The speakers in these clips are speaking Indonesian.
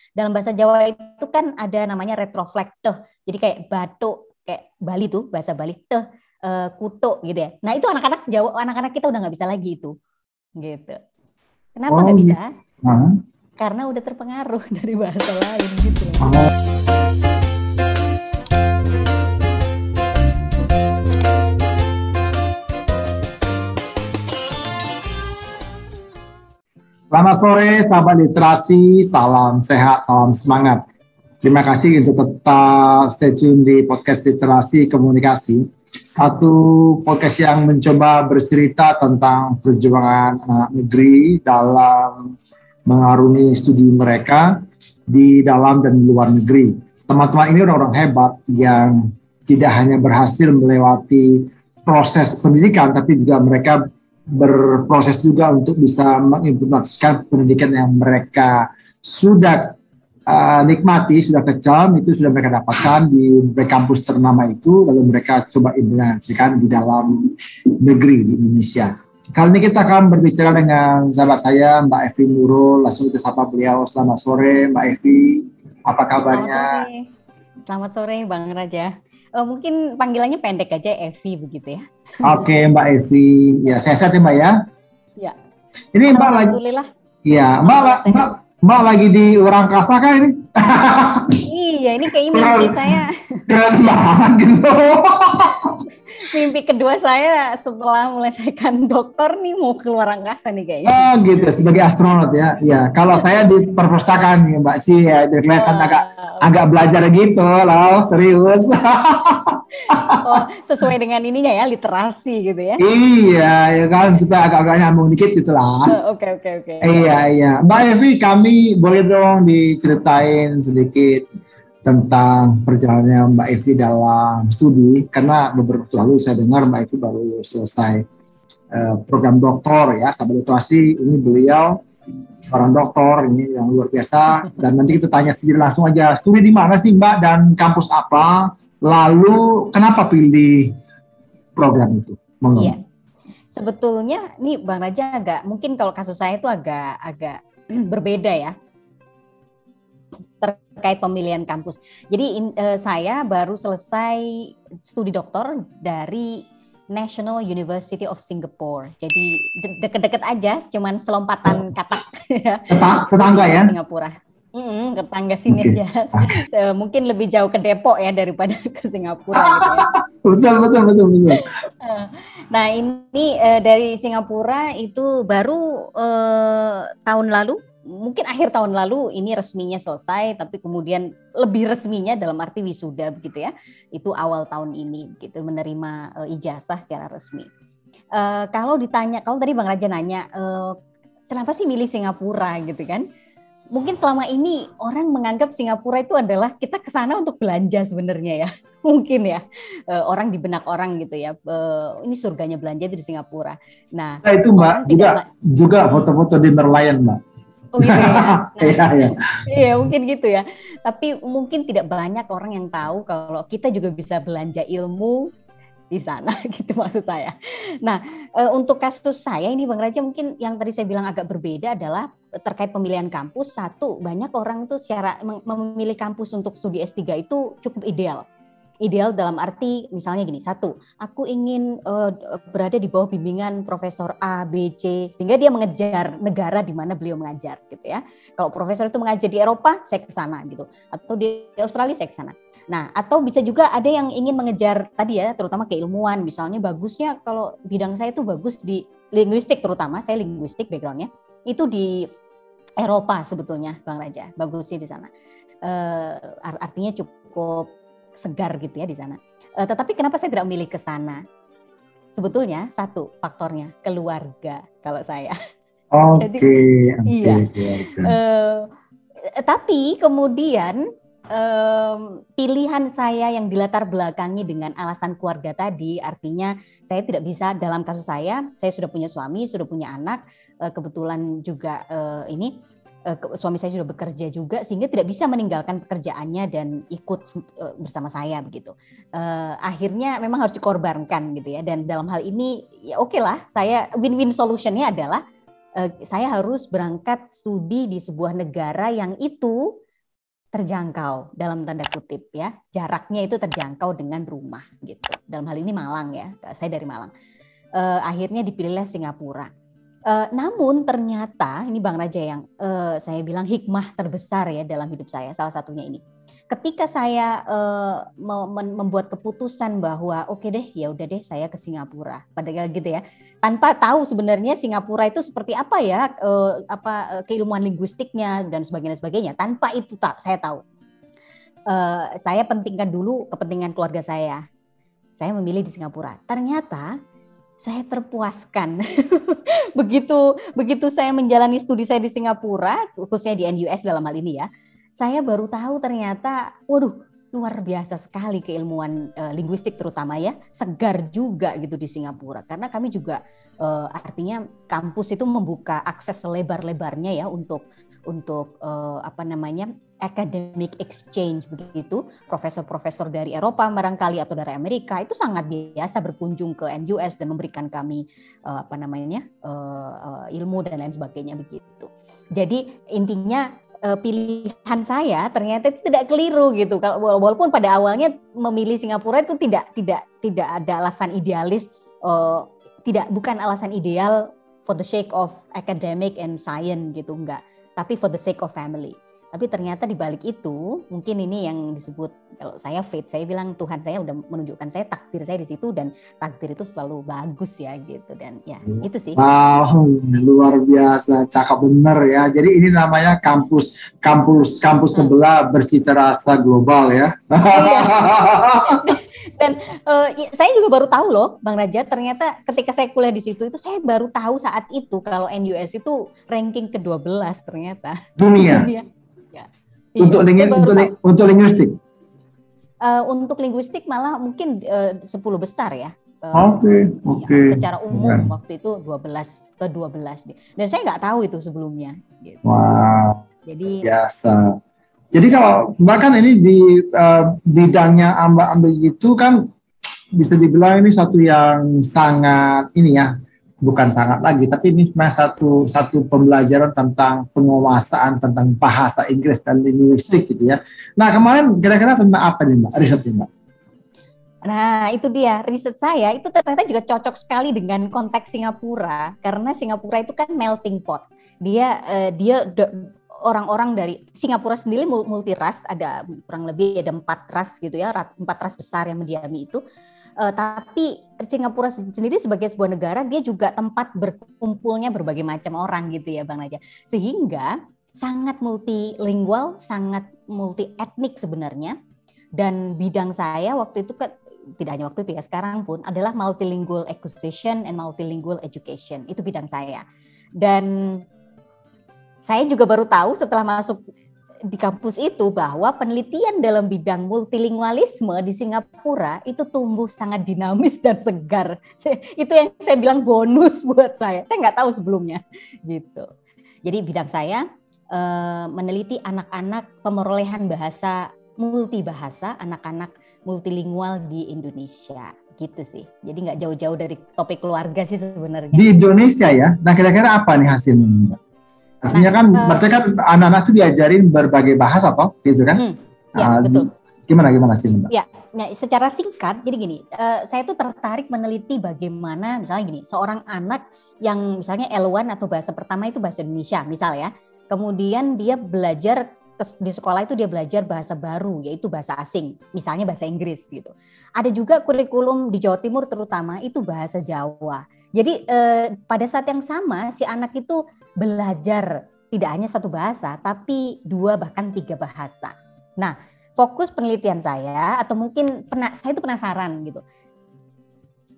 dalam bahasa Jawa itu kan ada namanya retroflek teh. Jadi kayak batuk, kayak Bali tuh bahasa Bali teh, kutuk gitu ya. Nah itu anak-anak Jawa, anak-anak kita udah nggak bisa lagi itu, gitu. Kenapa Oh, nggak gitu. bisa? Karena udah terpengaruh dari bahasa lain gitu. Oh. Selamat sore, sahabat literasi, salam sehat, salam semangat. Terima kasih untuk tetap stay tune di podcast literasi komunikasi. Satu podcast yang mencoba bercerita tentang perjuangan anak negeri dalam mengarungi studi mereka di dalam dan di luar negeri. Teman-teman ini orang-orang hebat yang tidak hanya berhasil melewati proses pendidikan, tapi juga mereka berproses juga untuk bisa mengimplementasikan pendidikan yang mereka sudah nikmati, sudah kecam, itu sudah mereka dapatkan di kampus ternama itu, lalu mereka coba implementasikan di dalam negeri di Indonesia. Kali ini kita akan berbicara dengan sahabat saya, Mbak Evi Nurul. Langsung kita sapa beliau. Selamat sore, Mbak Evi. Apa kabarnya? Selamat sore, Bang Raja. Mungkin panggilannya pendek aja, Evi begitu ya. Oke, Mbak Evi. Ya, sehat ya, Mbak ya? Ya. Ini Mbak lagi. Alhamdulillah. Iya, Mbak lagi di luar angkasa kan ini? Iya, ini kayak mimpi saya. Keren banget gitu. Mimpi kedua saya setelah melesaikan dokter nih mau keluar angkasa nih kayaknya. Oh gitu, sebagai astronot ya. Ya, kalau saya di perpustakaan nih Mbak Ci ya, kelihatan agak belajar gitu loh, serius. Oh, sesuai dengan ininya ya, literasi gitu ya. Iya, ya kan supaya agak-agak nyambung dikit gitu lah. Oke. Iya. Mbak Evi, kami boleh dong diceritain sedikit tentang perjalanannya Mbak Evi dalam studi, karena beberapa waktu lalu saya dengar Mbak Evi baru selesai program doktor ya, sahabat literasi. Ini beliau seorang doktor ini yang luar biasa, dan nanti kita tanya sendiri langsung aja, studi di mana sih Mbak dan kampus apa, lalu kenapa pilih program itu? Iya. Sebetulnya nih Bang Raja mungkin kalau kasus saya itu agak berbeda ya terkait pemilihan kampus. Jadi saya baru selesai studi doktor dari National University of Singapore. Jadi deket-deket aja, cuman selompatan katak. Tetangga ya? Singapura. Tetangga sini aja. Mungkin lebih jauh ke Depok ya daripada ke Singapura gitu ya. Betul. Nah ini dari Singapura itu baru tahun lalu, mungkin akhir tahun lalu ini resminya selesai, tapi kemudian lebih resminya dalam arti wisuda begitu ya, itu awal tahun ini gitu menerima ijazah secara resmi. Kalau tadi Bang Raja nanya kenapa sih milih Singapura gitu kan? Mungkin selama ini orang menganggap Singapura itu adalah kita ke sana untuk belanja sebenarnya ya. Mungkin ya orang di benak orang gitu ya. Ini surganya belanja itu di Singapura. Nah itu Mbak juga foto-foto di Merlion Mbak. Oh gitu ya. Iya. Iya mungkin gitu ya. Tapi mungkin tidak banyak orang yang tahu kalau kita juga bisa belanja ilmu di sana gitu maksud saya. Nah untuk kasus saya ini Bang Raja, mungkin yang tadi saya bilang agak berbeda adalah terkait pemilihan kampus. Satu, banyak orang tuh secara memilih kampus untuk studi S3 itu cukup ideal. Ideal dalam arti misalnya gini, satu, aku ingin berada di bawah bimbingan Profesor A, B, C, sehingga dia mengejar negara di mana beliau mengajar gitu ya. Kalau profesor itu mengajar di Eropa, saya ke sana gitu. Atau di Australia, saya ke sana. Nah, atau bisa juga ada yang ingin mengejar tadi ya, terutama keilmuan. Misalnya bagusnya kalau bidang saya itu bagus di linguistik, terutama saya linguistik backgroundnya, itu di Eropa sebetulnya Bang Raja, bagusnya di sana. Artinya cukup segar gitu ya di sana. Tetapi kenapa saya tidak memilih ke sana? Sebetulnya satu faktornya keluarga kalau saya. Oke. Iya. Tapi kemudian pilihan saya yang dilatar belakangi dengan alasan keluarga tadi, artinya saya tidak bisa, dalam kasus saya sudah punya suami, sudah punya anak, kebetulan juga suami saya sudah bekerja juga, sehingga tidak bisa meninggalkan pekerjaannya dan ikut bersama saya begitu. Akhirnya memang harus dikorbankan gitu ya. Dan dalam hal ini ya oke lah, saya win-win solutionnya adalah saya harus berangkat studi di sebuah negara yang itu terjangkau dalam tanda kutip ya, jaraknya itu terjangkau dengan rumah gitu. Dalam hal ini Malang ya, saya dari Malang. Akhirnya dipilihlah Singapura. Namun ternyata ini Bang Raja yang saya bilang hikmah terbesar ya dalam hidup saya, salah satunya ini. Ketika saya membuat keputusan bahwa oke deh, ya udah deh saya ke Singapura, padahal gitu ya, tanpa tahu sebenarnya Singapura itu seperti apa ya, keilmuan linguistiknya dan sebagainya. Tanpa itu saya tahu, saya pentingkan dulu kepentingan keluarga saya. Saya memilih di Singapura. Ternyata saya terpuaskan begitu saya menjalani studi saya di Singapura, khususnya di NUS dalam hal ini ya. Saya baru tahu ternyata, waduh, luar biasa sekali keilmuan linguistik terutama ya, segar juga gitu di Singapura. Karena kami juga artinya kampus itu membuka akses selebar-lebarnya ya untuk academic exchange begitu. Profesor-profesor dari Eropa barangkali atau dari Amerika itu sangat biasa berkunjung ke NUS dan memberikan kami ilmu dan lain sebagainya begitu. Jadi intinya pilihan saya ternyata itu tidak keliru gitu. Walaupun pada awalnya memilih Singapura itu tidak ada alasan idealis, bukan alasan ideal for the sake of academic and science gitu, enggak. Tapi for the sake of family. Tapi ternyata di balik itu mungkin ini yang disebut, kalau saya fate, saya bilang Tuhan saya udah menunjukkan saya, takdir saya di situ, dan takdir itu selalu bagus ya gitu, dan ya itu sih. Wow, luar biasa, cakep bener ya. Jadi ini namanya kampus sebelah bercita rasa global ya. Iya. Dan saya juga baru tahu loh Bang Raja, ternyata ketika saya kuliah di situ itu saya baru tahu saat itu kalau NUS itu ranking ke-12 ternyata. Dunia. Ya. Untuk linguistik. Untuk linguistik malah mungkin 10 besar ya. Oke. Ya, secara umum waktu itu ke-12. Dan saya nggak tahu itu sebelumnya. Gitu. Wow. Jadi biasa. Jadi kalau bahkan ini di bidangnya ambil gitu kan bisa dibilang ini satu yang sangat ini ya, bukan sangat lagi, tapi ini satu pembelajaran tentang penguasaan tentang bahasa Inggris dan linguistik gitu ya. Nah kemarin kira-kira tentang apa nih Mbak, risetnya Mbak? Nah itu dia, riset saya itu ternyata juga cocok sekali dengan konteks Singapura, karena Singapura itu kan melting pot. Dia orang-orang dari Singapura sendiri multi ras, ada kurang lebih ada 4 ras gitu ya, 4 ras besar yang mendiami itu. Tapi Singapura sendiri sebagai sebuah negara, dia juga tempat berkumpulnya berbagai macam orang gitu ya Bang Raja. Sehingga sangat multilingual, sangat multi etnik sebenarnya. Dan bidang saya waktu itu kan, tidak hanya waktu itu ya, sekarang pun adalah multilingual acquisition and multilingual education. Itu bidang saya. Dan saya juga baru tahu setelah masuk di kampus itu bahwa penelitian dalam bidang multilingualisme di Singapura itu tumbuh sangat dinamis dan segar. Itu yang saya bilang bonus buat saya. Saya nggak tahu sebelumnya gitu. Jadi bidang saya meneliti anak-anak pemerolehan bahasa multibahasa, anak-anak multilingual di Indonesia gitu sih. Jadi nggak jauh-jauh dari topik keluarga sih sebenarnya. Di Indonesia ya. Nah kira-kira apa nih hasilnya? Artinya kan, berarti kan anak-anak itu diajarin berbagai bahasa toh, gitu kan? Ya betul. Gimana sih Mbak? Ya, nah, secara singkat, jadi gini, saya tuh tertarik meneliti bagaimana misalnya gini, seorang anak yang misalnya L1 atau bahasa pertama itu bahasa Indonesia, misal ya, kemudian dia belajar di sekolah itu dia belajar bahasa baru, yaitu bahasa asing, misalnya bahasa Inggris gitu. Ada juga kurikulum di Jawa Timur terutama itu bahasa Jawa. Jadi pada saat yang sama si anak itu belajar tidak hanya satu bahasa, tapi 2 bahkan 3 bahasa. Nah, fokus penelitian saya atau mungkin saya itu penasaran gitu.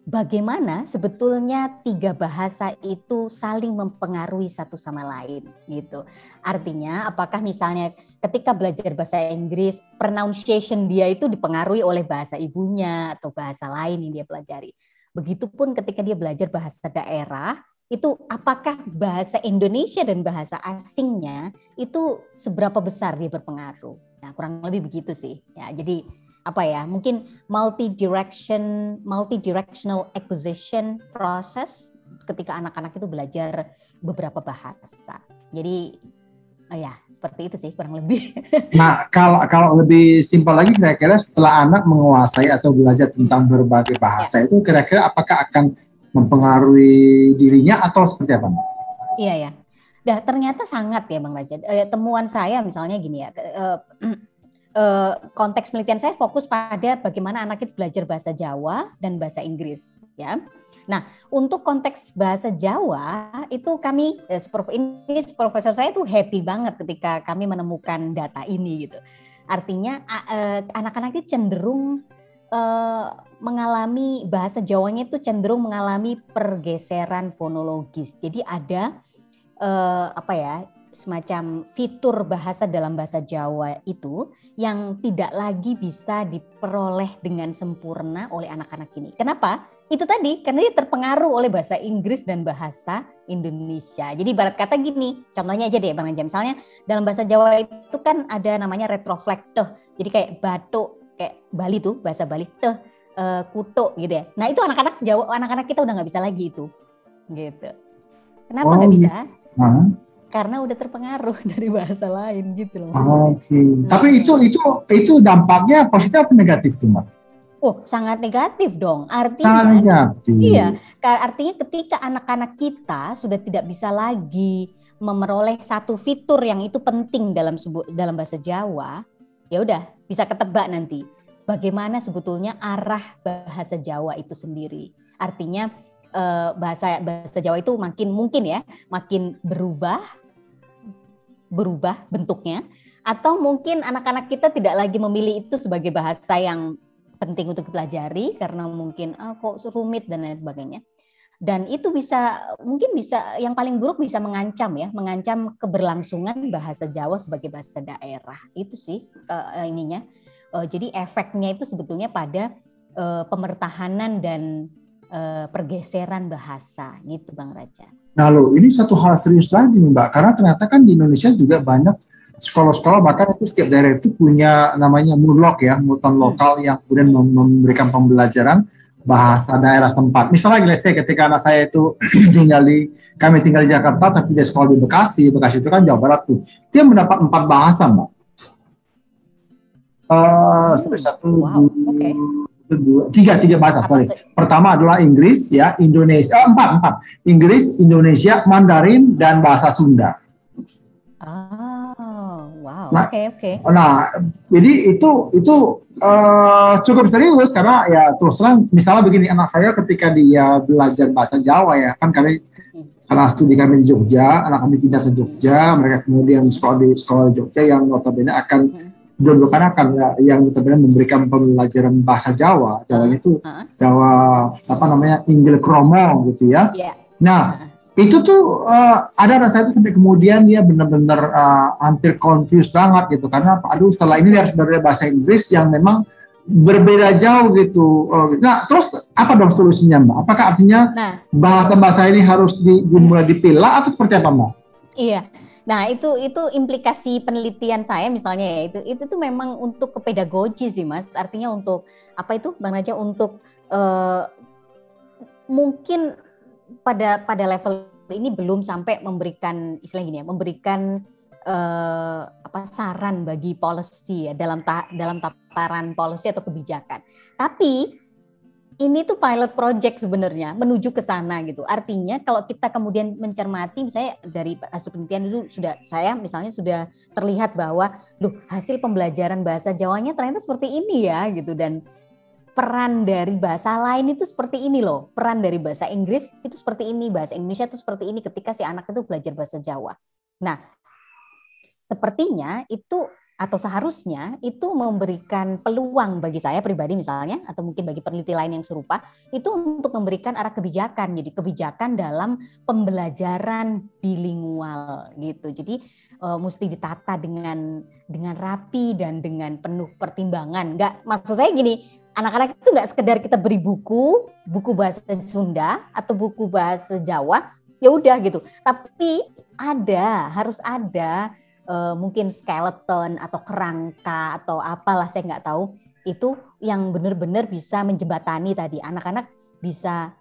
Bagaimana sebetulnya 3 bahasa itu saling mempengaruhi satu sama lain gitu. Artinya apakah misalnya ketika belajar bahasa Inggris, pronunciation dia itu dipengaruhi oleh bahasa ibunya atau bahasa lain yang dia pelajari. Begitupun ketika dia belajar bahasa daerah, itu apakah bahasa Indonesia dan bahasa asingnya itu seberapa besar dia berpengaruh. Nah, kurang lebih begitu sih. Ya, jadi apa ya? Mungkin multi-directional acquisition process ketika anak-anak itu belajar beberapa bahasa. Jadi Ya, seperti itu sih kurang lebih. Nah, kalau lebih simpel lagi, kira-kira setelah anak menguasai atau belajar tentang berbagai bahasa Ya, itu, kira-kira apakah akan mempengaruhi dirinya atau seperti apa? iya ya. Dah ternyata sangat ya Bang Raja. Temuan saya misalnya gini ya, konteks penelitian saya fokus pada bagaimana anak itu belajar bahasa Jawa dan bahasa Inggris ya. Nah, untuk konteks bahasa Jawa itu kami ini profesor saya tuh happy banget ketika kami menemukan data ini gitu. Artinya anak-anak itu cenderung mengalami bahasa Jawanya itu cenderung mengalami pergeseran fonologis. Jadi ada semacam fitur bahasa dalam bahasa Jawa itu yang tidak lagi bisa diperoleh dengan sempurna oleh anak-anak ini. Kenapa? Itu tadi, karena dia terpengaruh oleh bahasa Inggris dan bahasa Indonesia. Jadi ibarat kata gini, contohnya aja deh Bang Anja, misalnya dalam bahasa Jawa itu kan ada namanya retrofleks tuh. Jadi kayak batuk, kayak Bali tuh, bahasa Bali tuh, kutuk gitu ya. Nah itu anak-anak Jawa, anak-anak kita udah nggak bisa lagi itu. Gitu. Kenapa nggak bisa? Karena udah terpengaruh dari bahasa lain gitu loh. Oke. Tapi itu dampaknya positif atau negatif tuh, Mbak? Oh, sangat negatif dong. Artinya, sangat negatif. Iya, artinya ketika anak-anak kita sudah tidak bisa lagi memperoleh satu fitur yang itu penting dalam bahasa Jawa, ya udah bisa ketebak nanti bagaimana sebetulnya arah bahasa Jawa itu sendiri. Artinya bahasa Jawa itu makin berubah bentuknya, atau mungkin anak-anak kita tidak lagi memilih itu sebagai bahasa yang penting untuk dipelajari karena mungkin kok rumit dan lain sebagainya. Dan itu mungkin bisa yang paling buruk bisa mengancam keberlangsungan bahasa Jawa sebagai bahasa daerah. Itu sih ininya. Jadi efeknya itu sebetulnya pada pemertahanan dan pergeseran bahasa gitu Bang Raja. Nah loh, ini satu hal serius lagi nih Mbak, karena ternyata kan di Indonesia juga banyak sekolah-sekolah, bahkan itu setiap daerah itu punya namanya MULOK ya, mutan lokal yang kemudian memberikan pembelajaran bahasa daerah setempat. Misalnya let's say ketika anak saya itu kami tinggal di Jakarta tapi dia sekolah di Bekasi itu kan Jawa Barat tuh, dia mendapat 4 bahasa Mbak. Tiga bahasa. Pertama adalah Inggris ya, Indonesia, empat. Inggris, Indonesia, Mandarin dan bahasa Sunda. Wow. Nah, oke. Nah, jadi itu cukup serius karena ya terus terang misalnya begini, anak saya ketika dia belajar bahasa Jawa ya kan karena studi kami di Jogja, anak kami pindah ke Jogja, mereka kemudian sekolah di Jogja yang notabene akan yang notabene memberikan pembelajaran bahasa Jawa. Jawanya itu Jawa Inggil Kromo gitu ya. Nah, itu tuh ada rasa itu sampai kemudian dia benar-benar hampir confused banget gitu karena setelah ini dia harus belajar bahasa Inggris yang memang berbeda jauh gitu. Nah, terus apa dong solusinya Mbak? Apakah artinya bahasa-bahasa ini harus dimulai dipilah atau seperti apa Mbak? Iya. Nah, itu implikasi penelitian saya misalnya ya, itu tuh memang untuk kepedagogi sih Mas. Artinya untuk apa itu Bang Raja, untuk mungkin pada level ini belum sampai memberikan istilah gini ya, memberikan saran bagi policy ya dalam tataran policy atau kebijakan. Tapi ini tuh pilot project sebenarnya menuju ke sana gitu. Artinya kalau kita kemudian mencermati, misalnya dari hasil penelitian itu sudah terlihat bahwa hasil pembelajaran bahasa Jawanya ternyata seperti ini ya gitu, dan peran dari bahasa lain itu seperti ini loh. Peran dari bahasa Inggris itu seperti ini, bahasa Indonesia itu seperti ini ketika si anak itu belajar bahasa Jawa. Nah, sepertinya itu atau seharusnya itu memberikan peluang bagi saya pribadi misalnya, atau mungkin bagi peneliti lain yang serupa, itu untuk memberikan arah kebijakan. Jadi kebijakan dalam pembelajaran bilingual gitu. Jadi mesti ditata dengan rapi dan dengan penuh pertimbangan. Maksud saya gini, anak-anak itu nggak sekedar kita beri buku bahasa Sunda atau buku bahasa Jawa, ya udah gitu. Tapi harus ada mungkin skeleton atau kerangka atau apalah, saya nggak tahu, itu yang benar-benar bisa menjembatani tadi anak-anak bisa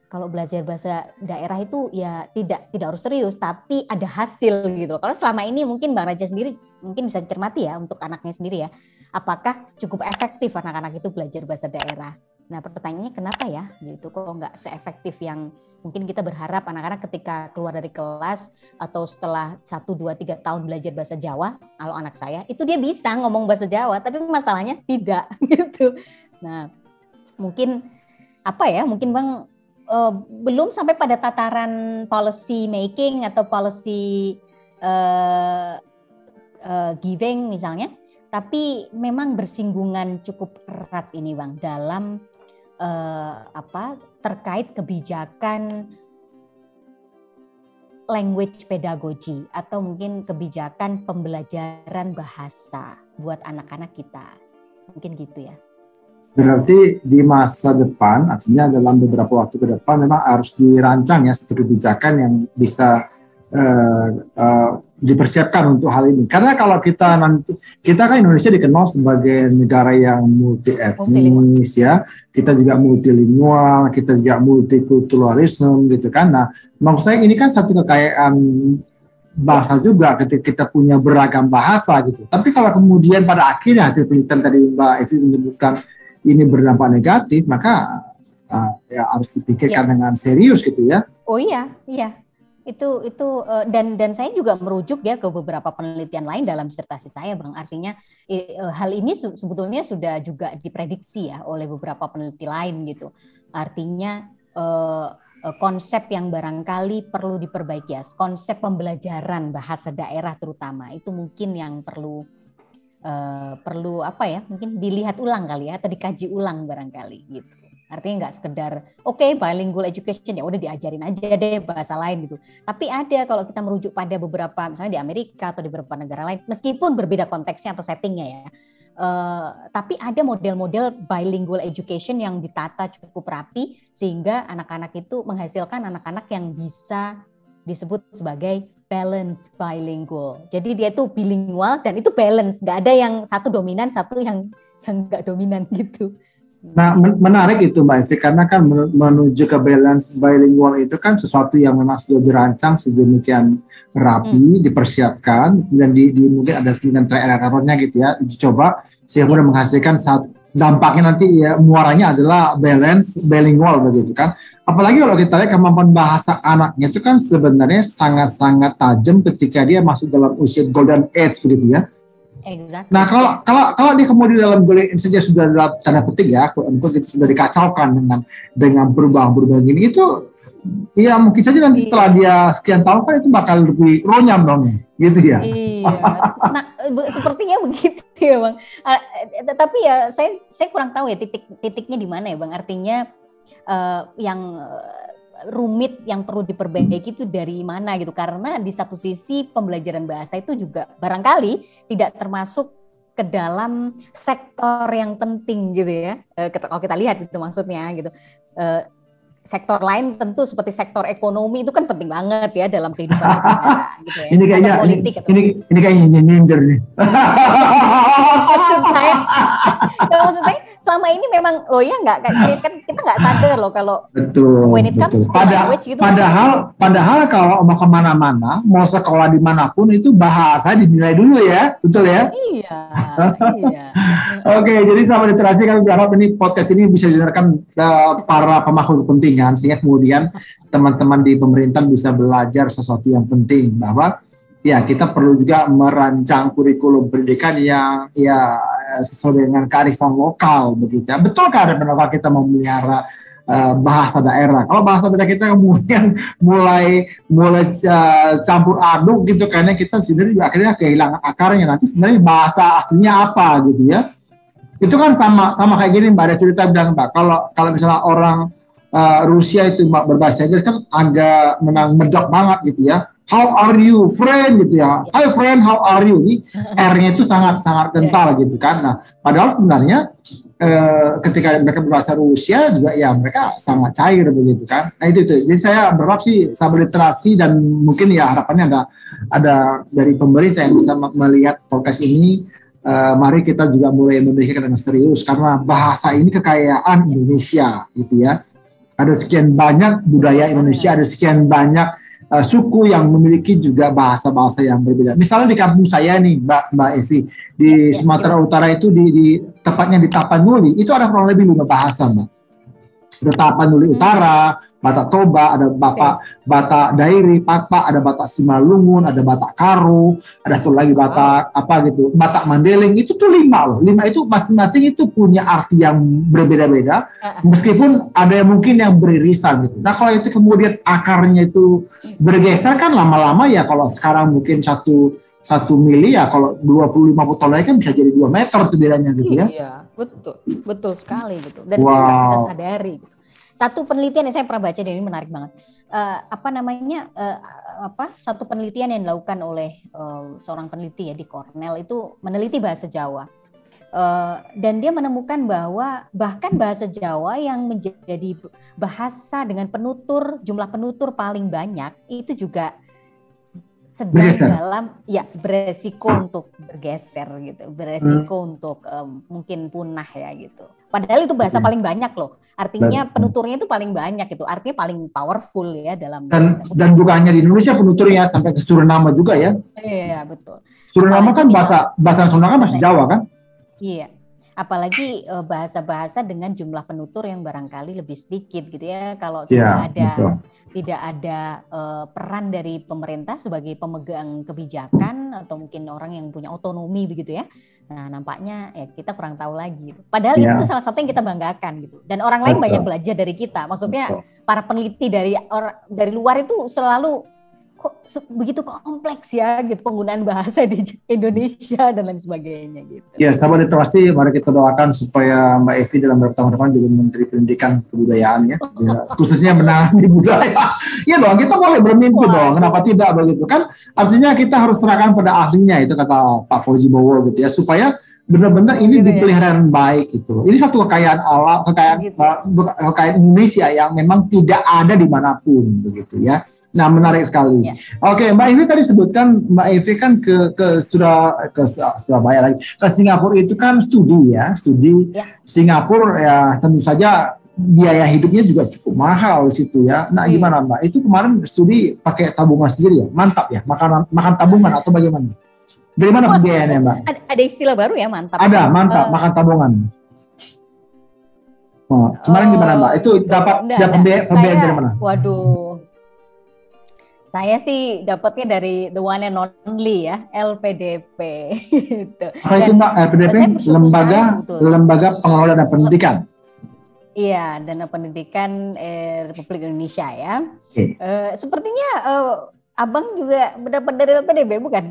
kalau belajar bahasa daerah itu ya tidak harus serius, tapi ada hasil gitu. Kalau selama ini mungkin Bang Raja sendiri mungkin bisa dicermati ya untuk anaknya sendiri ya, apakah cukup efektif anak-anak itu belajar bahasa daerah? Nah pertanyaannya kenapa ya gitu, kok nggak seefektif yang mungkin kita berharap anak-anak ketika keluar dari kelas atau setelah 1, 2, 3 tahun belajar bahasa Jawa, kalau anak saya itu dia bisa ngomong bahasa Jawa, tapi masalahnya tidak gitu. Nah mungkin mungkin Bang belum sampai pada tataran policy making atau policy giving misalnya, tapi memang bersinggungan cukup erat ini Bang dalam terkait kebijakan language pedagogy atau mungkin kebijakan pembelajaran bahasa buat anak-anak kita, mungkin gitu ya. Berarti di masa depan, artinya dalam beberapa waktu ke depan memang harus dirancang ya satu kebijakan yang bisa dipersiapkan untuk hal ini. Karena kalau kita kan Indonesia dikenal sebagai negara yang multi etnis ya, kita juga multilingual, kita juga multikulturalisme gitu kan. Nah, maksud saya ini kan satu kekayaan bahasa juga ketika kita punya beragam bahasa gitu. Tapi kalau kemudian pada akhirnya hasil penelitian tadi Mbak Evi menyebutkan ini berdampak negatif, maka ya harus dipikirkan dengan serius gitu ya. Oh iya. Itu dan saya juga merujuk ya ke beberapa penelitian lain dalam disertasi saya, Bang. Artinya hal ini sebetulnya sudah juga diprediksi ya oleh beberapa peneliti lain gitu. Artinya konsep yang barangkali perlu diperbaiki ya, konsep pembelajaran bahasa daerah terutama itu mungkin yang perlu mungkin dilihat ulang kali ya, atau dikaji ulang barangkali gitu. Artinya nggak sekedar bilingual education ya udah diajarin aja deh bahasa lain gitu. Tapi ada kalau kita merujuk pada beberapa misalnya di Amerika atau di beberapa negara lain, meskipun berbeda konteksnya atau settingnya ya, tapi ada model-model bilingual education yang ditata cukup rapi sehingga anak-anak itu menghasilkan anak-anak yang bisa disebut sebagai balance bilingual. Jadi dia itu bilingual dan itu balance, nggak ada yang satu dominan, satu yang nggak dominan gitu. Nah, menarik itu Mbak Evi, karena kan menuju ke balance bilingual itu kan sesuatu yang memang sudah dirancang sedemikian rapi, dipersiapkan, dan mungkin ada dengan trial errornya gitu ya, uji coba, sehingga menghasilkan dampaknya nanti ya muaranya adalah balance bilingual begitu kan. Apalagi kalau kita lihat kemampuan bahasa anaknya itu kan sebenarnya sangat-sangat tajam ketika dia masuk dalam usia golden age begitu ya. Exactly. Nah kalau dia kemudian dalam golden age saja sudah dalam tanda petik ya, untuk itu sudah dikacaukan dengan berubah gini itu, ya mungkin saja nanti setelah dia sekian tahun kan itu bakal lebih ronyam dong, gitu ya. Iya. Nah sepertinya begitu ya Bang. Tapi ya saya kurang tahu ya titiknya di mana ya Bang. Artinya yang rumit yang perlu diperbaiki itu dari mana gitu, karena di satu sisi pembelajaran bahasa itu juga barangkali tidak termasuk ke dalam sektor yang penting gitu ya, kalau kita lihat itu maksudnya gitu. Sektor lain tentu seperti sektor ekonomi itu kan penting banget ya dalam kehidupan negara gitu ya. Ini kayaknya ini kayaknya nyindir nih. Maksud saya selama ini memang kan kita nggak sadar loh kalau betul. Padahal kalau mau kemana-mana, mau sekolah dimanapun itu bahasa dinilai dulu ya, betul ya? Iya. Oke, jadi sahabat literasi, kami berharap ini podcast ini bisa didengarkan para pemangku kepentingan sehingga kemudian teman-teman di pemerintah bisa belajar sesuatu yang penting, bahwa ya kita perlu juga merancang kurikulum pendidikan yang ya sesuai dengan kearifan lokal begitu ya. Betul kearifan lokal kita memelihara bahasa daerah. Kalau bahasa daerah kita kemudian mulai campur aduk gitu, karena kita sebenarnya juga akhirnya kehilangan akarnya, nanti sebenarnya bahasa aslinya apa gitu ya. Itu kan sama kayak gini Mbak, ada cerita bilang Mbak, kalau misalnya orang Rusia itu berbahasa Inggris kan agak medok banget gitu ya. How are you, friend gitu ya. Hi friend, how are you? Ini R-nya itu sangat kental gitu kan. Nah, padahal sebenarnya ketika mereka berbahasa Rusia juga ya mereka sangat cair begitu kan. Nah itu. Jadi saya berharap sih sahabat literasi, dan mungkin ya harapannya ada dari pemerintah yang bisa melihat podcast ini. Mari kita juga mulai memikirkan dengan serius, karena bahasa ini kekayaan Indonesia gitu ya. Ada sekian banyak budaya Indonesia, ada sekian banyak suku yang memiliki juga bahasa-bahasa yang berbeda. Misalnya di kampung saya nih, Mbak Evi, di Sumatera Utara itu di tepatnya di Tapanuli, itu ada kurang lebih 5 bahasa, Mbak. Ada Tapanuli Utara, Batak Toba, ada Batak Dairi, Papa, ada Batak Simalungun, ada Batak Karo, ada satu lagi Batak Batak Mandailing. Itu tuh 5 loh. 5 itu masing-masing itu punya arti yang berbeda-beda, meskipun ada yang mungkin yang beririsan gitu. Nah kalau itu kemudian akarnya itu bergeser kan lama-lama ya, kalau sekarang mungkin satu mili ya, kalau 20-50 tahun lagi kan bisa jadi 2 meter tuh bedanya gitu ya. Iya, betul sekali gitu. Dan itu nggak kita sadari. Gitu. Satu penelitian yang saya pernah baca dan ini menarik banget. Satu penelitian yang dilakukan oleh seorang peneliti ya di Cornell itu meneliti bahasa Jawa. Dan dia menemukan bahwa bahkan bahasa Jawa yang menjadi bahasa dengan jumlah penutur paling banyak itu juga sedang beresiko untuk bergeser gitu, beresiko untuk mungkin punah ya gitu. Padahal itu bahasa paling banyak loh. Artinya penuturnya itu paling banyak itu, artinya paling powerful ya dalam. Dan bukan hanya di Indonesia penuturnya, sampai ke Suriname juga ya. Iya betul. Suriname kan bahasa nasional kan masih Jawa kan? Iya. Apalagi bahasa-bahasa dengan jumlah penutur yang barangkali lebih sedikit gitu ya. Kalau tidak ada peran dari pemerintah sebagai pemegang kebijakan atau mungkin orang yang punya otonomi begitu ya. Nah, nampaknya ya kita kurang tahu lagi. Padahal itu salah satu yang kita banggakan gitu. Dan orang lain banyak belajar dari kita. Maksudnya para peneliti dari luar itu selalu kok begitu kompleks ya gitu penggunaan bahasa di Indonesia dan lain sebagainya gitu. Ya, sahabat literasi, mari kita doakan supaya Mbak Evi dalam beberapa tahun depan jadi Menteri Pendidikan Kebudayaan ya, khususnya menangani budaya. Ya dong, kita boleh bermimpi dong, kenapa tidak begitu kan? Artinya kita harus serahkan pada ahlinya, itu kata Pak Fauzi Bowo gitu ya, supaya benar-benar ini dipelihara dengan baik itu. Ini satu kekayaan alam, kekayaan Indonesia yang memang tidak ada dimanapun begitu ya. Nah, menarik sekali. Ya. Oke, Mbak Evi tadi sebutkan Mbak Evi kan ke Surabaya lagi. Ke Singapura itu kan studi. Ya. Singapura ya tentu saja biaya hidupnya juga cukup mahal di situ ya. Nah, gimana Mbak? Itu kemarin studi pakai tabungan sendiri ya? Mantap ya? Makan tabungan atau bagaimana? Dari mana pembiayaannya, Mbak? Ada istilah baru ya, mantap. Ada, mantap, makan tabungan. Kemarin gimana, Mbak? Itu dapat pembiayaan dari mana? Waduh. Saya sih dapatnya dari the one and only ya, LPDP. Gitu. Apa itu Mbak? LPDP? Lembaga Pengelola Dana Pendidikan. Iya, Dana Pendidikan Republik Indonesia ya. Sepertinya Abang juga mendapat dari LPDP bukan?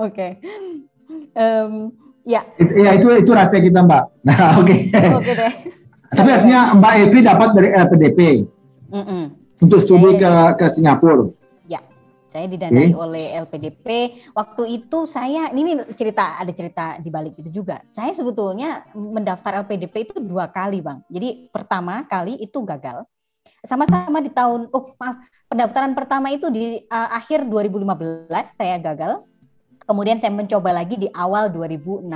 Oke. Ya. Itu rahasia kita Mbak. Nah, oke deh. Tapi artinya Mbak Evi dapat dari LPDP untuk studi ke Singapura. Ya, saya didanai oleh LPDP. Waktu itu ini ada cerita di balik itu juga. Saya sebetulnya mendaftar LPDP itu 2 kali, Bang. Jadi pertama kali itu gagal. Sama-sama di pendaftaran pertama itu di akhir 2015 saya gagal. Kemudian saya mencoba lagi di awal 2016.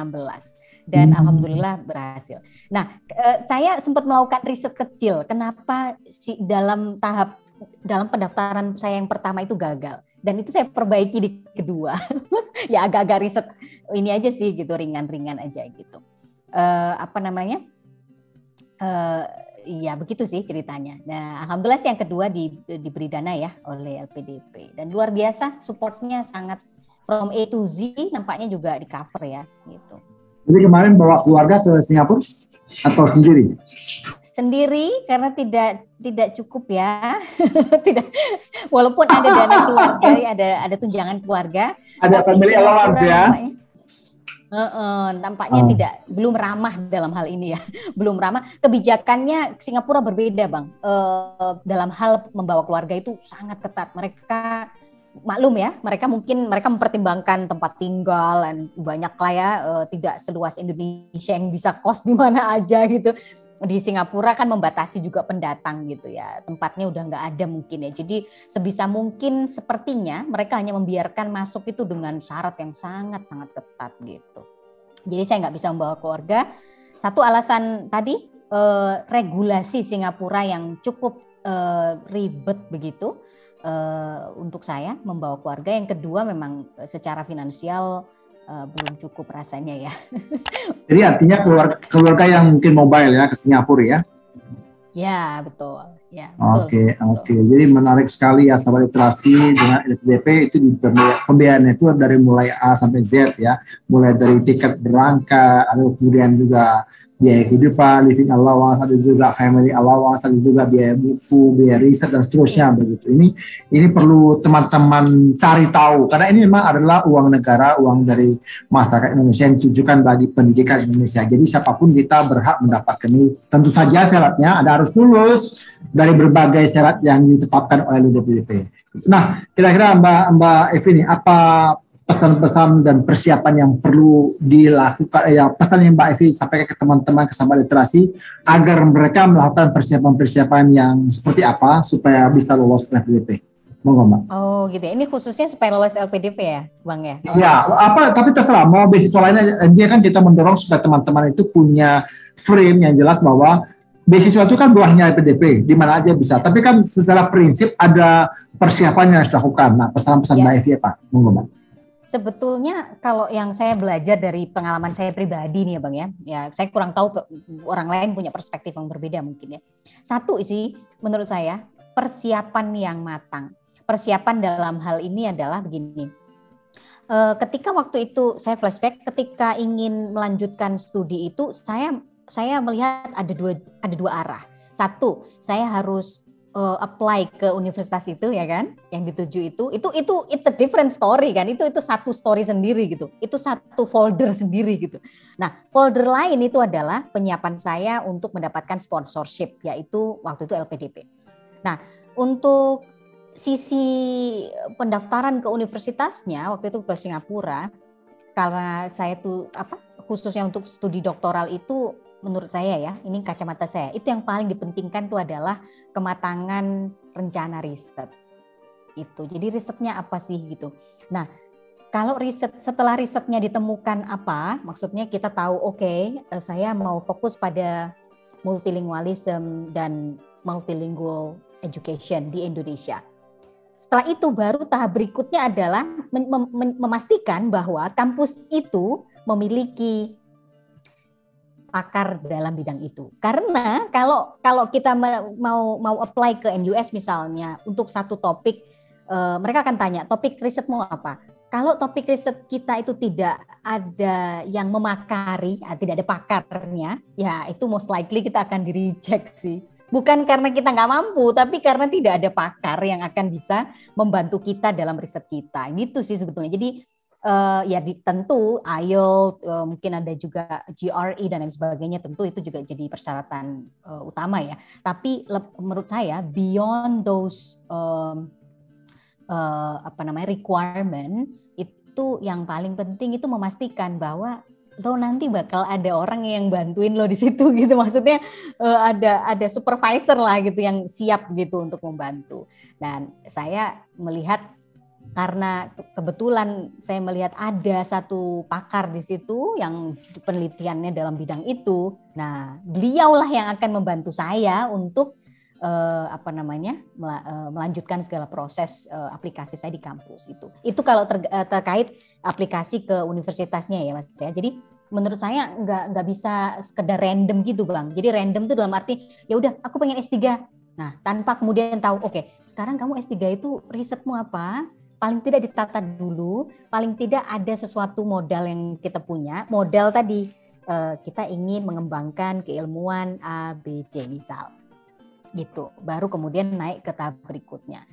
Dan alhamdulillah berhasil. Nah, saya sempat melakukan riset kecil. Kenapa dalam pendaftaran saya yang pertama itu gagal? Dan itu saya perbaiki di kedua. Ya agak-agak riset ini aja sih gitu, ringan-ringan aja gitu. Iya begitu sih ceritanya. Nah, alhamdulillah sih yang kedua diberi dana ya oleh LPDP. Dan luar biasa supportnya sangat from A to Z, nampaknya juga di cover ya gitu. Jadi kemarin bawa keluarga ke Singapura atau sendiri? Sendiri karena tidak cukup ya. Tidak, walaupun ada dana keluarga, ada tunjangan keluarga. Ada family allowance ya. Nampaknya belum ramah dalam hal ini ya. Belum ramah. Kebijakannya Singapura berbeda, Bang. Dalam hal membawa keluarga itu sangat ketat. Mereka maklum ya, mereka mempertimbangkan tempat tinggal dan banyak lah ya, tidak seluas Indonesia yang bisa kos di mana aja gitu. Di Singapura kan membatasi juga pendatang gitu ya, tempatnya udah nggak ada mungkin ya. Jadi sebisa mungkin sepertinya mereka hanya membiarkan masuk itu dengan syarat yang sangat-sangat ketat gitu. Jadi saya nggak bisa membawa keluarga. Satu alasan tadi regulasi Singapura yang cukup ribet begitu untuk saya membawa keluarga. Yang kedua memang secara finansial belum cukup rasanya ya. Jadi artinya keluarga yang mungkin mobile ya ke Singapura ya? Ya betul. Ya, Oke. Jadi menarik sekali ya sahabat literasi dengan LPDP itu di pembiayaannya itu dari mulai A sampai Z ya, mulai dari tiket berangkat, ada kemudian juga biaya kehidupan, living allowance, ada juga family allowance, ada juga biaya buku, biaya riset dan seterusnya begitu. Ini perlu teman-teman cari tahu karena ini memang adalah uang negara, uang dari masyarakat Indonesia yang ditujukan bagi pendidikan Indonesia. Jadi siapapun kita berhak mendapatkan ini. Tentu saja syaratnya ada harus lulus dari berbagai syarat yang ditetapkan oleh LPDP. Nah, kira-kira Mbak Evi nih, apa pesan-pesan dan persiapan yang perlu dilakukan, ya pesan yang Mbak Evi sampaikan ke teman-teman ke sahabat literasi agar mereka melakukan persiapan-persiapan yang seperti apa supaya bisa lolos LPDP? Monggo Mbak. Oh gitu ya, ini khususnya supaya lolos LPDP ya Bang ya? Oh. Ya, tapi terserah, mau beasiswa lainnya, dia kan kita mendorong supaya teman-teman itu punya frame yang jelas bahwa beasiswa itu kan buahnya LPDP, di mana aja bisa. Tapi kan secara prinsip ada persiapan yang harus dilakukan. Nah, pesan-pesan Mbak Evi apa? Monggo Mbak. Sebetulnya kalau yang saya belajar dari pengalaman saya pribadi nih ya Bang ya saya kurang tahu orang lain punya perspektif yang berbeda mungkin ya. Satu sih menurut saya persiapan yang matang. Persiapan dalam hal ini adalah begini. Ketika waktu itu saya flashback, ketika ingin melanjutkan studi itu saya melihat ada dua arah. Satu, saya harus apply ke universitas itu ya kan, yang dituju itu it's a different story kan, itu satu story sendiri gitu, itu satu folder sendiri gitu. Nah folder lain itu adalah penyiapan saya untuk mendapatkan sponsorship, yaitu waktu itu LPDP. Nah untuk sisi pendaftaran ke universitasnya waktu itu ke Singapura, karena saya tuh khususnya untuk studi doktoral itu menurut saya ya, ini kacamata saya, itu yang paling dipentingkan itu adalah kematangan rencana riset. Itu. Jadi risetnya apa sih gitu. Nah, kalau setelah risetnya ditemukan apa, maksudnya kita tahu saya mau fokus pada multilingualism dan multilingual education di Indonesia. Setelah itu baru tahap berikutnya adalah memastikan bahwa kampus itu memiliki pakar dalam bidang itu. Karena kalau kita mau apply ke NUS misalnya untuk satu topik, mereka akan tanya topik risetmu apa. Kalau topik riset kita itu tidak ada yang memakari, tidak ada pakarnya, ya itu most likely kita akan di-reject sih. Bukan karena kita nggak mampu, tapi karena tidak ada pakar yang akan bisa membantu kita dalam riset kita. Gitu sih sebetulnya. Jadi ya tentu IELTS, mungkin ada juga GRE dan lain sebagainya, tentu itu juga jadi persyaratan utama ya. Tapi menurut saya beyond those requirement, itu yang paling penting itu memastikan bahwa lo nanti bakal ada orang yang bantuin lo di situ gitu, maksudnya ada supervisor lah gitu yang siap gitu untuk membantu. Dan saya melihat karena kebetulan saya melihat ada satu pakar di situ yang penelitiannya dalam bidang itu. Nah, beliaulah yang akan membantu saya untuk melanjutkan segala proses aplikasi saya di kampus itu. Itu kalau terkait aplikasi ke universitasnya ya Mas ya. Jadi menurut saya nggak bisa sekedar random gitu Bang. Jadi random itu dalam arti ya udah aku pengen S3. Nah, tanpa kemudian tahu sekarang kamu S3 itu risetmu apa? Paling tidak ditata dulu, paling tidak ada sesuatu modal yang kita punya. Modal tadi, kita ingin mengembangkan keilmuan A, B, C misal. Gitu, baru kemudian naik ke tahap berikutnya.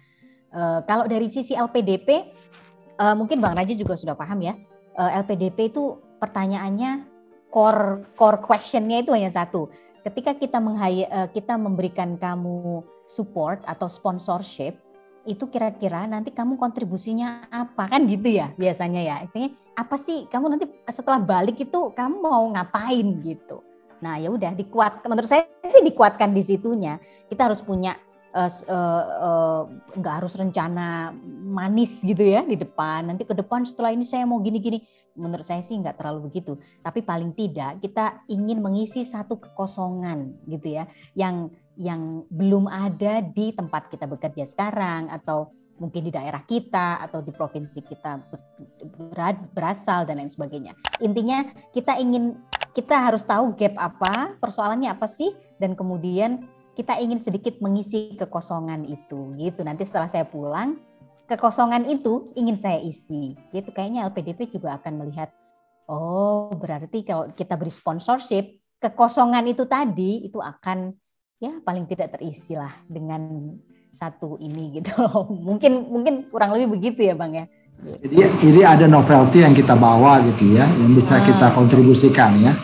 Kalau dari sisi LPDP, mungkin Bang Raji juga sudah paham ya, LPDP itu pertanyaannya, core questionnya itu hanya satu. Ketika kita memberikan kamu support atau sponsorship, itu kira-kira nanti kamu kontribusinya apa, kan gitu ya biasanya ya. Artinya apa sih kamu nanti setelah balik itu kamu mau ngapain gitu. Nah ya udah menurut saya sih dikuatkan di situnya. Kita harus punya nggak harus rencana manis gitu ya di depan. Nanti ke depan setelah ini saya mau gini-gini. Menurut saya sih nggak terlalu begitu. Tapi paling tidak kita ingin mengisi satu kekosongan gitu ya, yang belum ada di tempat kita bekerja sekarang, atau mungkin di daerah kita atau di provinsi kita berasal dan lain sebagainya. Intinya kita harus tahu gap apa, persoalannya apa sih, dan kemudian kita ingin sedikit mengisi kekosongan itu gitu. Nanti setelah saya pulang, kekosongan itu ingin saya isi gitu. Kayaknya LPDP juga akan melihat, oh berarti kalau kita beri sponsorship, kekosongan itu tadi itu akan ya paling tidak terisi lah dengan satu ini gitu loh. Mungkin kurang lebih begitu ya Bang ya. Jadi ada novelty yang kita bawa gitu ya, yang bisa kita kontribusikan ya.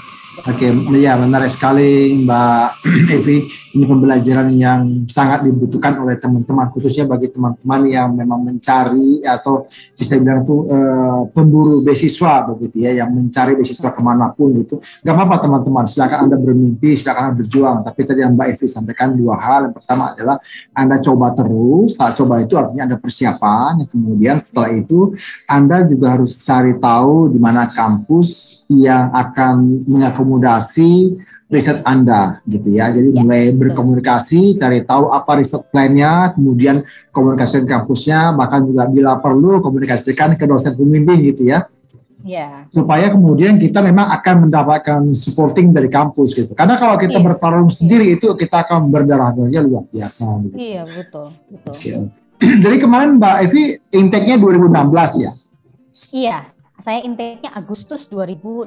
Oke, ya menarik sekali Mbak Evi. Ini pembelajaran yang sangat dibutuhkan oleh teman-teman, khususnya bagi teman-teman yang memang mencari atau bisa bilang itu pemburu beasiswa begitu ya, yang mencari beasiswa kemanapun gitu. Gak apa-apa teman-teman, silakan Anda bermimpi, silakan Anda berjuang. Tapi tadi yang Mbak Evi sampaikan dua hal. Yang pertama adalah Anda coba terus. Saat coba itu artinya ada persiapan. Kemudian setelah itu Anda juga harus cari tahu di mana kampus yang akan mengakomodasi riset Anda gitu ya. Jadi mulai berkomunikasi, cari tahu apa riset plan-nya, kemudian komunikasi ke kampusnya, bahkan juga bila perlu komunikasikan ke dosen pembimbing gitu ya. Supaya kemudian kita memang akan mendapatkan supporting dari kampus gitu. Karena kalau kita bertarung sendiri itu kita akan berdarah-darahnya luar biasa gitu. Iya, betul. Okay. Jadi kemarin Mbak Evi intake-nya 2016 ya? Iya, saya intake-nya Agustus 2016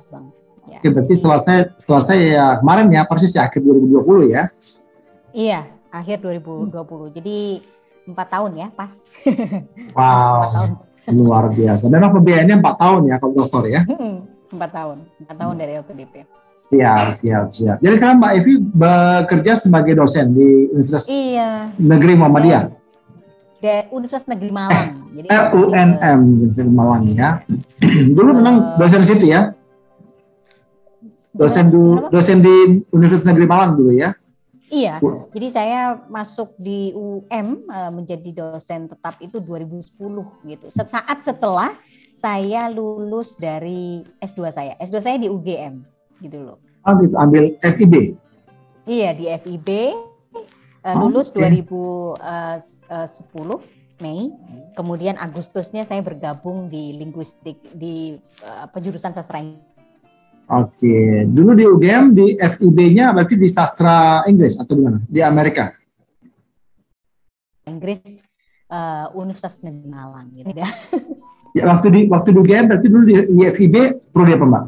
Bang. Ya. Oke, berarti selesai ya kemarin ya, persis ya akhir 2020 ya? Iya, akhir 2020. Jadi 4 tahun ya, pas. Wow, 4 tahun. Luar biasa. Memang pembiayaannya 4 tahun ya kalau dokter ya? 4 tahun dari LPDP. Siap. Jadi sekarang Mbak Evi bekerja sebagai dosen di Universitas Negeri Muhammadiyah? Universitas Negeri Malang. Jadi UNM Universitas Malang ya. Dulu memang dosen situ ya? Dosen di Universitas Negeri Malang dulu ya? Iya, jadi saya masuk di UM menjadi dosen tetap itu 2010 gitu. Sesaat setelah saya lulus dari S2 saya. S2 saya di UGM gitu loh. Oh gitu, ambil FIB? Iya, di FIB. Lulus 2010 Mei. Kemudian Agustusnya saya bergabung di linguistik di jurusan sastra Inggris. Oke, dulu di UGM di FIB-nya berarti di sastra Inggris atau di mana? Di Amerika? Inggris, Universitas Negeri Malang gitu ya. Ya waktu di UGM berarti dulu di FIB prodi apa Mbak?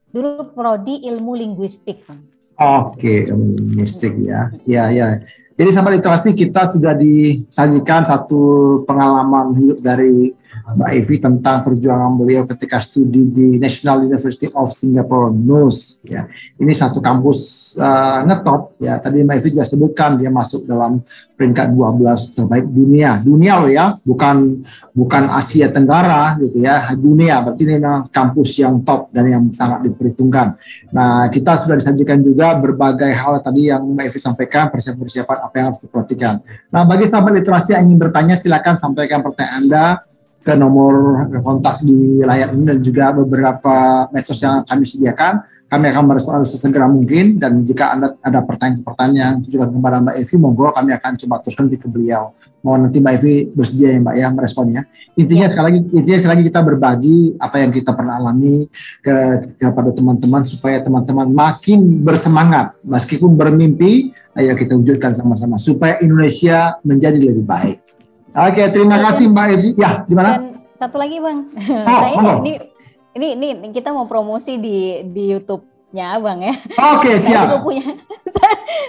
Dulu prodi ilmu linguistik, Bang. Oke, ilmu linguistik ya. Ya. Jadi sama literasi kita sudah disajikan satu pengalaman hidup dari Mbak Evi tentang perjuangan beliau ketika studi di National University of Singapore, NUS. Ya, ini satu kampus ngetop. Ya, tadi Mbak Evi juga sebutkan dia masuk dalam peringkat 12 terbaik dunia loh ya, bukan Asia Tenggara gitu ya, dunia. Berarti ini kampus yang top dan yang sangat diperhitungkan. Nah, kita sudah disajikan juga berbagai hal tadi yang Mbak Evi sampaikan, persiapan apa yang harus diperhatikan. Nah, bagi sahabat literasi yang ingin bertanya, silakan sampaikan pertanyaan Anda ke nomor kontak di layar ini dan juga beberapa medsos yang kami sediakan. Kami akan merespon sesegera mungkin, dan jika Anda ada pertanyaan-pertanyaan yang ditujukan kepada Mbak Evi, monggo kami akan coba teruskan ke beliau. Mohon nanti Mbak Evi bersedia ya Mbak ya meresponnya. Intinya sekali lagi kita berbagi apa yang kita pernah alami kepada teman-teman supaya teman-teman makin bersemangat meskipun bermimpi. Ayo kita wujudkan sama-sama supaya Indonesia menjadi lebih baik. Oke, terima kasih Mbak Evi. Ya, gimana? Dan satu lagi Bang, ini kita mau promosi di YouTube-nya Abang ya. Oke, siap.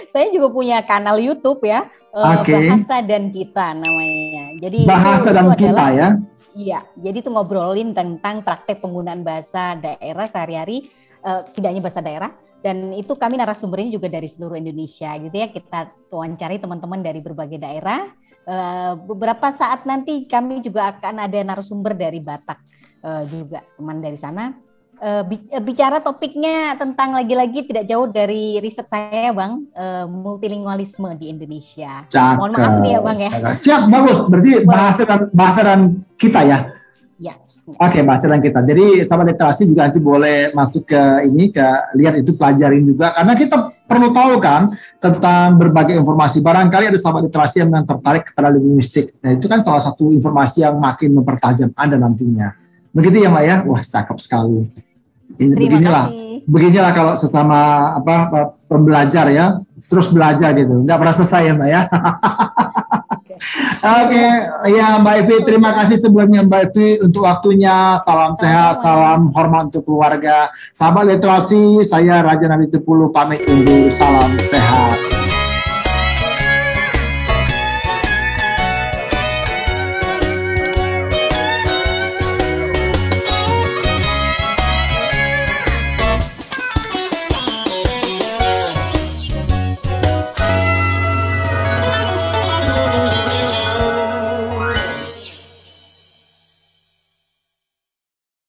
Saya juga punya kanal YouTube ya, Bahasa dan Kita namanya. Jadi Bahasa dan Kita ya. Iya, jadi itu ngobrolin tentang praktek penggunaan bahasa daerah sehari-hari, tidak hanya bahasa daerah. Dan itu kami narasumbernya juga dari seluruh Indonesia gitu ya. Kita wawancari teman-teman dari berbagai daerah. Beberapa saat nanti kami juga akan ada narasumber dari Batak juga, teman dari sana. Bicara topiknya tentang lagi-lagi tidak jauh dari riset saya, Bang, multilingualisme di Indonesia. Cakep. Mohon maaf nih ya, Bang ya. Siap, bagus. Berarti bahasa dan kita ya. Ya. Oke, bahasa dan kita. Jadi sahabat literasi juga nanti boleh masuk ke ini, ke lihat itu, pelajarin juga. Karena kita perlu tahu kan tentang berbagai informasi. Barangkali ada sahabat literasi yang tertarik kepada linguistik. Nah, itu kan salah satu informasi yang makin mempertajam Anda nantinya. Begitu ya, Mbak ya? Wah, cakep sekali. Beginilah kalau sesama pembelajar ya, terus belajar gitu. Nggak pernah selesai ya, Mbak ya. Oke, ya Mbak Evi, terima kasih sebelumnya Mbak Evi untuk waktunya. Salam sehat, salam hormat untuk keluarga. Sahabat literasi, saya Raja Nadi Tepulu pamit undur. Salam sehat.